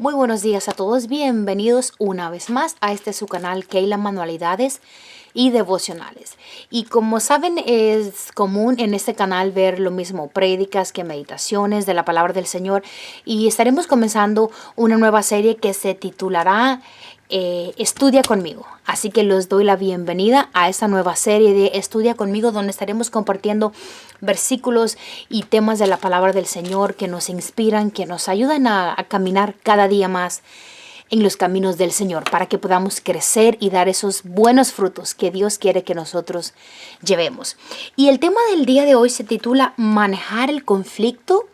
Muy buenos días a todos, bienvenidos una vez más a su canal Keila Manualidades y Devocionales. Y como saben, es común en este canal ver lo mismo, prédicas que meditaciones de la palabra del Señor. Y estaremos comenzando una nueva serie que se titulará Estudia conmigo. Así que les doy la bienvenida a esta nueva serie de Estudia conmigo, donde estaremos compartiendo versículos y temas de la palabra del Señor que nos inspiran, que nos ayudan a caminar cada día más en los caminos del Señor, para que podamos crecer y dar esos buenos frutos que Dios quiere que nosotros llevemos. Y el tema del día de hoy se titula Manejar el conflicto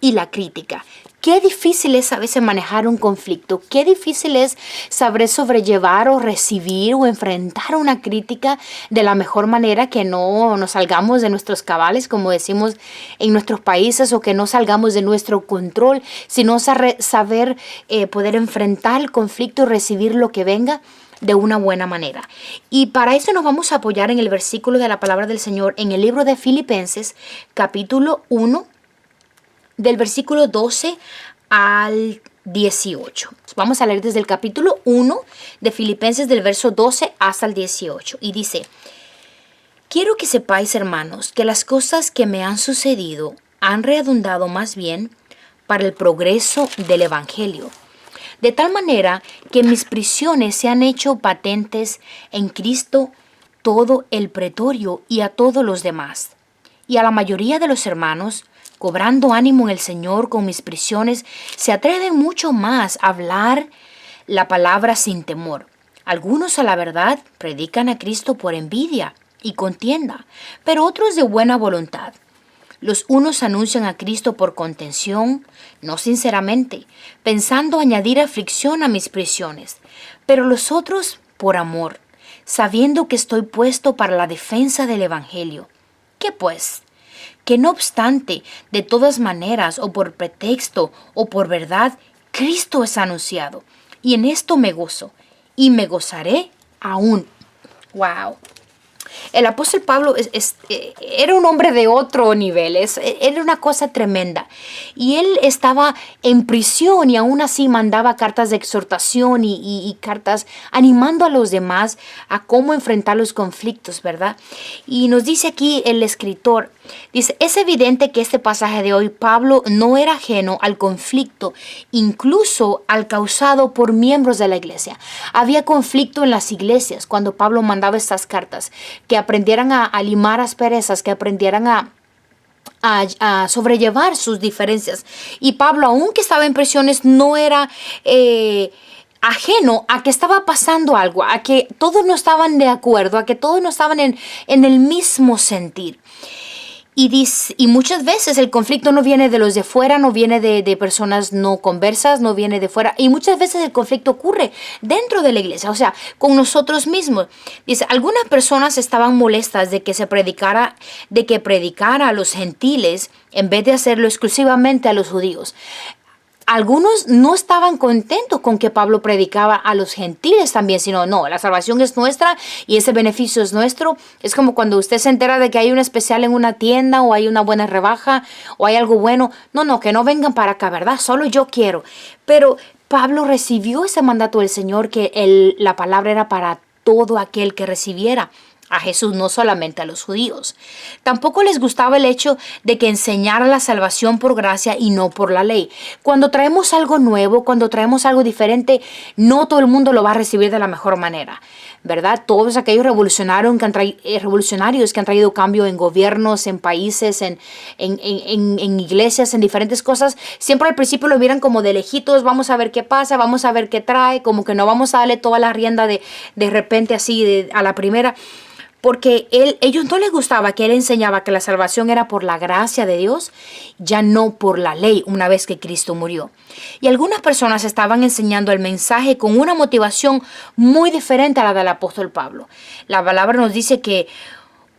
y la crítica. Qué difícil es a veces manejar un conflicto, qué difícil es saber sobrellevar o recibir o enfrentar una crítica de la mejor manera, que no nos salgamos de nuestros cabales, como decimos en nuestros países, o que no salgamos de nuestro control, sino saber poder enfrentar el conflicto y recibir lo que venga de una buena manera. Y para eso nos vamos a apoyar en el versículo de la palabra del Señor en el libro de Filipenses, capítulo 1, del versículo 12 al 18. Vamos a leer desde el capítulo 1 de Filipenses, del verso 12 hasta el 18. Y dice: Quiero que sepáis, hermanos, que las cosas que me han sucedido han redundado más bien para el progreso del Evangelio. De tal manera que mis prisiones se han hecho patentes en Cristo todo el pretorio y a todos los demás. Y a la mayoría de los hermanos, cobrando ánimo en el Señor con mis prisiones, se atreven mucho más a hablar la palabra sin temor. Algunos, a la verdad, predican a Cristo por envidia y contienda, pero otros de buena voluntad. Los unos anuncian a Cristo por contención, no sinceramente, pensando añadir aflicción a mis prisiones, pero los otros por amor, sabiendo que estoy puesto para la defensa del Evangelio. ¿Qué pues? Que no obstante, de todas maneras, o por pretexto, o por verdad, Cristo es anunciado. Y en esto me gozo, y me gozaré aún. ¡Wow! El apóstol Pablo era un hombre de otro nivel, era una cosa tremenda. Y él estaba en prisión y aún así mandaba cartas de exhortación y cartas animando a los demás a cómo enfrentar los conflictos, ¿verdad? Y nos dice aquí el escritor, dice: es evidente que este pasaje de hoy, Pablo no era ajeno al conflicto, incluso al causado por miembros de la iglesia. Había conflicto en las iglesias cuando Pablo mandaba estas cartas, que aprendieran a limar asperezas, que aprendieran a sobrellevar sus diferencias. Y Pablo, aunque estaba en prisiones, no era ajeno a que estaba pasando algo, a que todos no estaban de acuerdo, a que todos no estaban en el mismo sentir. Y muchas veces el conflicto no viene de los de fuera, no viene de personas no conversas, no viene de fuera. Y muchas veces el conflicto ocurre dentro de la iglesia, o sea, con nosotros mismos. Dice, algunas personas estaban molestas de que predicara a los gentiles en vez de hacerlo exclusivamente a los judíos. Algunos no estaban contentos con que Pablo predicaba a los gentiles también, sino no, la salvación es nuestra y ese beneficio es nuestro. Es como cuando usted se entera de que hay un especial en una tienda, o hay una buena rebaja, o hay algo bueno. No, que no vengan para acá, ¿verdad? Solo yo quiero. Pero Pablo recibió ese mandato del Señor, que la palabra era para todo aquel que recibiera a Jesús, no solamente a los judíos. Tampoco les gustaba el hecho de que enseñara la salvación por gracia y no por la ley. Cuando traemos algo nuevo, cuando traemos algo diferente, no todo el mundo lo va a recibir de la mejor manera, ¿verdad? Todos aquellos revolucionarios que han traído cambio en gobiernos, en países, en iglesias, en diferentes cosas, siempre al principio lo miran como de lejitos. Vamos a ver qué pasa, vamos a ver qué trae, como que no vamos a darle toda la rienda de repente así a la primera. Porque ellos no les gustaba que él enseñaba que la salvación era por la gracia de Dios, ya no por la ley, una vez que Cristo murió. Y algunas personas estaban enseñando el mensaje con una motivación muy diferente a la del apóstol Pablo. La palabra nos dice que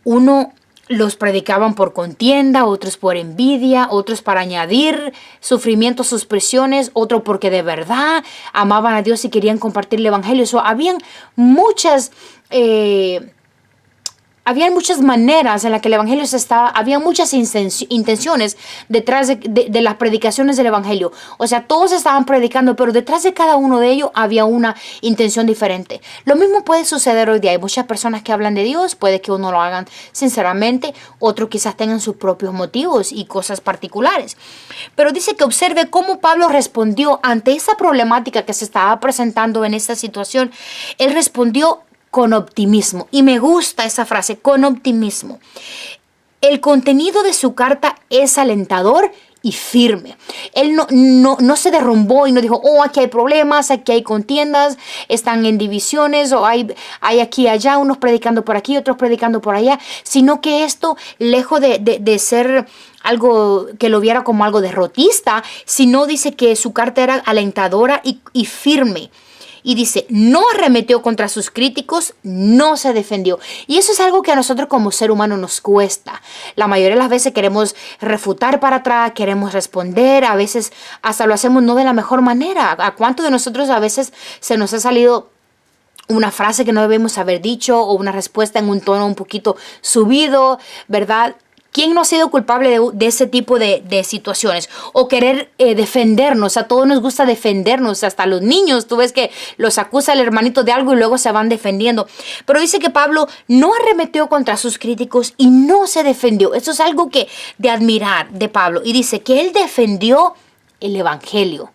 uno los predicaban por contienda, otros por envidia, otros para añadir sufrimiento a sus prisiones, otros porque de verdad amaban a Dios y querían compartir el evangelio. Habían muchas había muchas maneras en las que el evangelio había muchas intenciones detrás de las predicaciones del evangelio. O sea, todos estaban predicando, pero detrás de cada uno de ellos había una intención diferente. Lo mismo puede suceder hoy día. Hay muchas personas que hablan de Dios, puede que uno lo hagan sinceramente, otros quizás tengan sus propios motivos y cosas particulares. Pero dice que observe cómo Pablo respondió ante esa problemática que se estaba presentando en esta situación. Él respondió con optimismo. Y me gusta esa frase, con optimismo. El contenido de su carta es alentador y firme. Él no se derrumbó y no dijo, oh, aquí hay problemas, aquí hay contiendas, están en divisiones, o hay aquí y allá, unos predicando por aquí, otros predicando por allá, sino que esto, lejos de ser algo que lo viera como algo derrotista, sino dice que su carta era alentadora y firme. Y dice, no arremetió contra sus críticos, no se defendió. Y eso es algo que a nosotros como ser humano nos cuesta. La mayoría de las veces queremos refutar para atrás, queremos responder, a veces hasta lo hacemos no de la mejor manera. ¿A cuántos de nosotros a veces se nos ha salido una frase que no debemos haber dicho o una respuesta en un tono un poquito subido, ¿verdad? ¿Quién no ha sido culpable de ese tipo de situaciones? O querer defendernos. A todos nos gusta defendernos. Hasta los niños, tú ves que los acusa el hermanito de algo y luego se van defendiendo. Pero dice que Pablo no arremetió contra sus críticos y no se defendió. Eso es algo de admirar de Pablo. Y dice que él defendió el evangelio.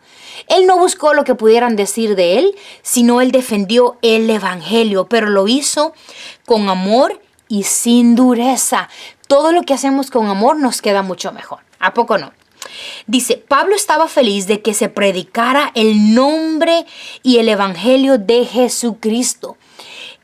Él no buscó lo que pudieran decir de él, sino él defendió el evangelio. Pero lo hizo con amor y sin dureza. Todo lo que hacemos con amor nos queda mucho mejor. ¿A poco no? Dice, Pablo estaba feliz de que se predicara el nombre y el evangelio de Jesucristo.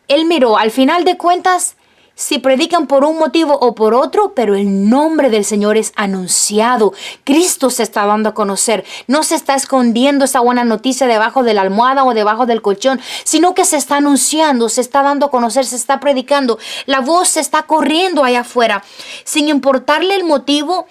Él miró, al final de cuentas, si predican por un motivo o por otro, pero el nombre del Señor es anunciado. Cristo se está dando a conocer. No se está escondiendo esa buena noticia debajo de la almohada o debajo del colchón, sino que se está anunciando, se está dando a conocer, se está predicando. La voz se está corriendo allá afuera, sin importarle el motivo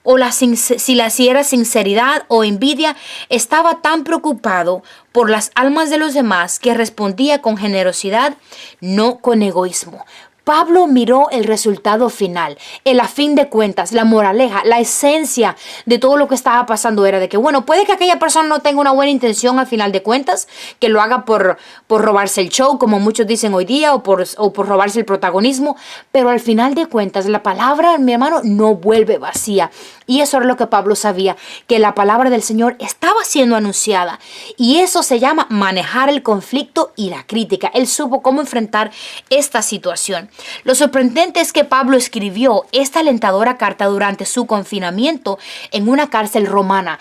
o si era sinceridad o envidia. Estaba tan preocupado por las almas de los demás que respondía con generosidad, no con egoísmo. Pablo miró el resultado final, el a fin de cuentas, la moraleja, la esencia de todo lo que estaba pasando era de que, bueno, puede que aquella persona no tenga una buena intención al final de cuentas, que lo haga por robarse el show, como muchos dicen hoy día, o por robarse el protagonismo, pero al final de cuentas la palabra, mi hermano, no vuelve vacía. Y eso era lo que Pablo sabía, que la palabra del Señor estaba siendo anunciada. Y eso se llama manejar el conflicto y la crítica. Él supo cómo enfrentar esta situación. Lo sorprendente es que Pablo escribió esta alentadora carta durante su confinamiento en una cárcel romana.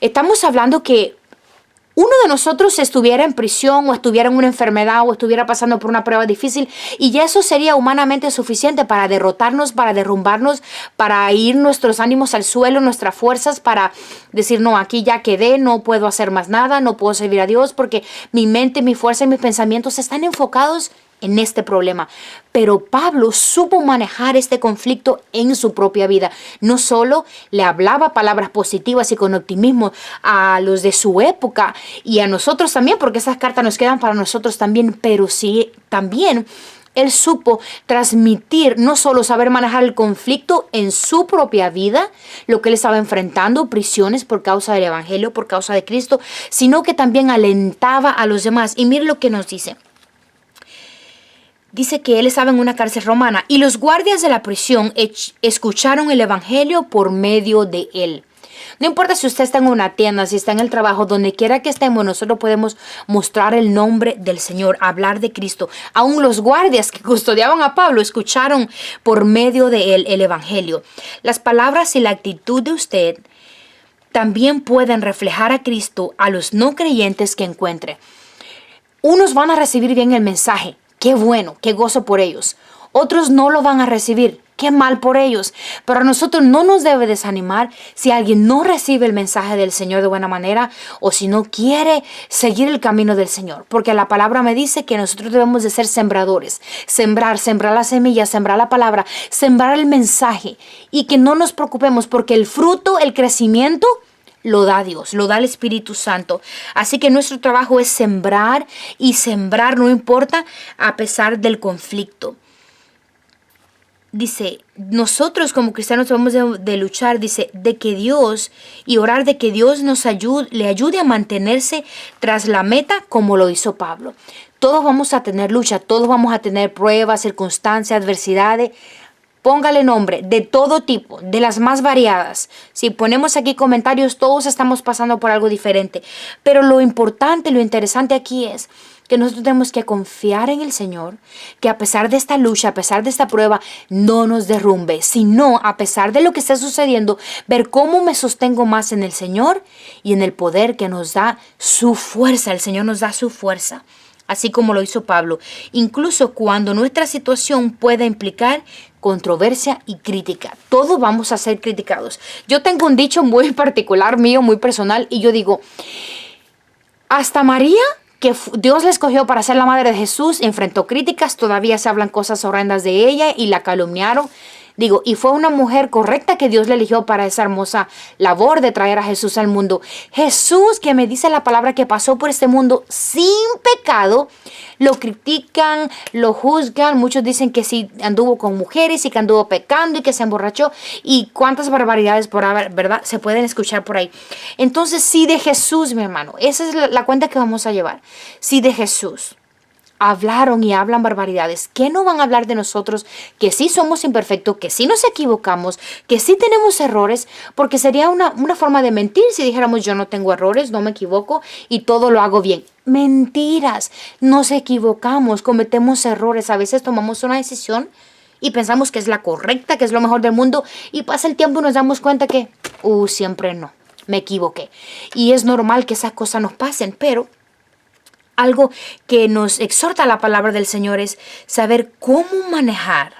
Estamos hablando que uno de nosotros estuviera en prisión o estuviera en una enfermedad o estuviera pasando por una prueba difícil y ya eso sería humanamente suficiente para derrotarnos, para derrumbarnos, para ir nuestros ánimos al suelo, nuestras fuerzas, para decir, no, aquí ya quedé, no puedo hacer más nada, no puedo servir a Dios porque mi mente, mi fuerza y mis pensamientos están enfocados en este problema. Pero Pablo supo manejar este conflicto en su propia vida. No solo le hablaba palabras positivas y con optimismo a los de su época y a nosotros también, porque esas cartas nos quedan para nosotros también, pero sí también él supo transmitir, no solo saber manejar el conflicto en su propia vida, lo que él estaba enfrentando, prisiones por causa del evangelio, por causa de Cristo, sino que también alentaba a los demás. Y mire lo que nos dice. Dice que él estaba en una cárcel romana y los guardias de la prisión escucharon el evangelio por medio de él. No importa si usted está en una tienda, si está en el trabajo, donde quiera que estemos, nosotros podemos mostrar el nombre del Señor, hablar de Cristo. Aún los guardias que custodiaban a Pablo escucharon por medio de él el evangelio. Las palabras y la actitud de usted también pueden reflejar a Cristo a los no creyentes que encuentre. Unos van a recibir bien el mensaje. Qué bueno, qué gozo por ellos. Otros no lo van a recibir. Qué mal por ellos. Pero a nosotros no nos debe desanimar si alguien no recibe el mensaje del Señor de buena manera o si no quiere seguir el camino del Señor. Porque la palabra me dice que nosotros debemos de ser sembradores. Sembrar la semilla, sembrar la palabra, sembrar el mensaje. Y que no nos preocupemos porque el fruto, el crecimiento, lo da Dios, lo da el Espíritu Santo. Así que nuestro trabajo es sembrar y sembrar, no importa, a pesar del conflicto. dice, nosotros como cristianos debemos de luchar, dice, de que Dios y orar de que Dios le ayude a mantenerse tras la meta como lo hizo Pablo. Todos vamos a tener lucha, todos vamos a tener pruebas, circunstancias, adversidades. Póngale nombre, de todo tipo, de las más variadas. Si ponemos aquí comentarios, todos estamos pasando por algo diferente. Pero lo importante, lo interesante aquí es que nosotros tenemos que confiar en el Señor, que a pesar de esta lucha, a pesar de esta prueba, no nos derrumbe, sino a pesar de lo que está sucediendo, ver cómo me sostengo más en el Señor y en el poder que nos da su fuerza. El Señor nos da su fuerza, así como lo hizo Pablo, incluso cuando nuestra situación pueda implicar controversia y crítica. Todos vamos a ser criticados. Yo tengo un dicho muy particular mío, muy personal, y yo digo, hasta María, que Dios la escogió para ser la madre de Jesús, enfrentó críticas, todavía se hablan cosas horrendas de ella y la calumniaron. Digo, y fue una mujer correcta que Dios le eligió para esa hermosa labor de traer a Jesús al mundo. Jesús, que me dice la palabra que pasó por este mundo sin pecado, lo critican, lo juzgan. Muchos dicen que sí anduvo con mujeres y que anduvo pecando y que se emborrachó. Y cuántas barbaridades, por haber, ¿verdad?, se pueden escuchar por ahí. Entonces, sí de Jesús, mi hermano. Esa es la cuenta que vamos a llevar. Sí de Jesús hablaron y hablan barbaridades, ¿qué no van a hablar de nosotros? Que sí somos imperfectos, que sí nos equivocamos, que sí tenemos errores, porque sería una forma de mentir si dijéramos yo no tengo errores, no me equivoco y todo lo hago bien. Mentiras, nos equivocamos, cometemos errores, a veces tomamos una decisión y pensamos que es la correcta, que es lo mejor del mundo y pasa el tiempo y nos damos cuenta que, siempre no, me equivoqué. Y es normal que esas cosas nos pasen, pero algo que nos exhorta la palabra del Señor es saber cómo manejar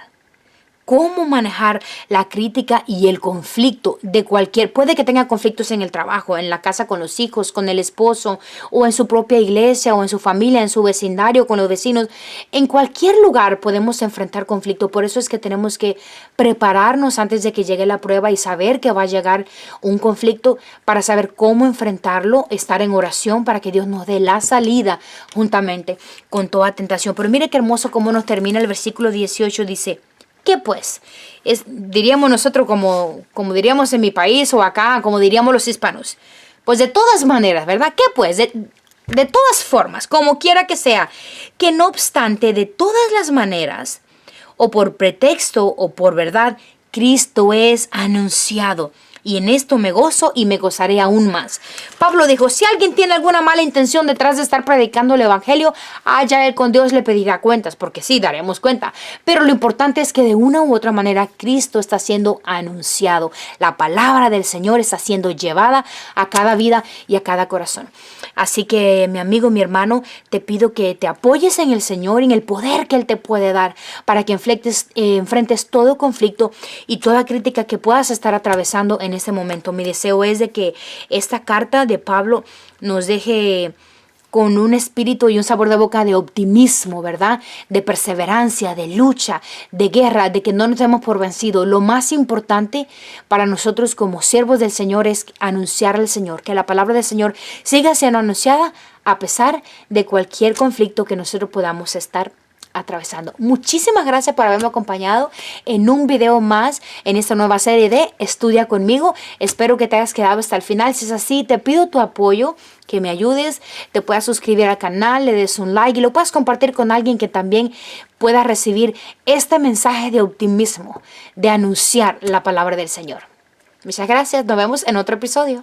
la crítica y el conflicto de cualquier. Puede que tenga conflictos en el trabajo, en la casa con los hijos, con el esposo, o en su propia iglesia, o en su familia, en su vecindario, con los vecinos. En cualquier lugar podemos enfrentar conflicto. Por eso es que tenemos que prepararnos antes de que llegue la prueba y saber que va a llegar un conflicto para saber cómo enfrentarlo, estar en oración para que Dios nos dé la salida juntamente con toda tentación. Pero mire qué hermoso cómo nos termina el versículo 18, dice, ¿qué pues? Diríamos nosotros como diríamos en mi país o acá, como diríamos los hispanos. Pues de todas maneras, ¿verdad? ¿Qué pues? De todas formas, como quiera que sea, que no obstante, de todas las maneras, o por pretexto o por verdad, Cristo es anunciado. Y en esto me gozo y me gozaré aún más. Pablo dijo, si alguien tiene alguna mala intención detrás de estar predicando el evangelio, allá él con Dios le pedirá cuentas, porque sí, daremos cuenta. Pero lo importante es que de una u otra manera Cristo está siendo anunciado. La palabra del Señor está siendo llevada a cada vida y a cada corazón. Así que, mi amigo, mi hermano, te pido que te apoyes en el Señor y en el poder que Él te puede dar para que enfrentes todo conflicto y toda crítica que puedas estar atravesando en este momento. Mi deseo es de que esta carta de Pablo nos deje con un espíritu y un sabor de boca de optimismo, ¿verdad? De perseverancia, de lucha, de guerra, de que no nos demos por vencido. Lo más importante para nosotros como siervos del Señor es anunciar al Señor, que la palabra del Señor siga siendo anunciada a pesar de cualquier conflicto que nosotros podamos estar atravesando. Muchísimas gracias por haberme acompañado en un video más en esta nueva serie de Estudia conmigo. Espero que te hayas quedado hasta el final. Si es así, te pido tu apoyo, que me ayudes, te puedas suscribir al canal, le des un like y lo puedas compartir con alguien que también pueda recibir este mensaje de optimismo, de anunciar la palabra del Señor. Muchas gracias. Nos vemos en otro episodio.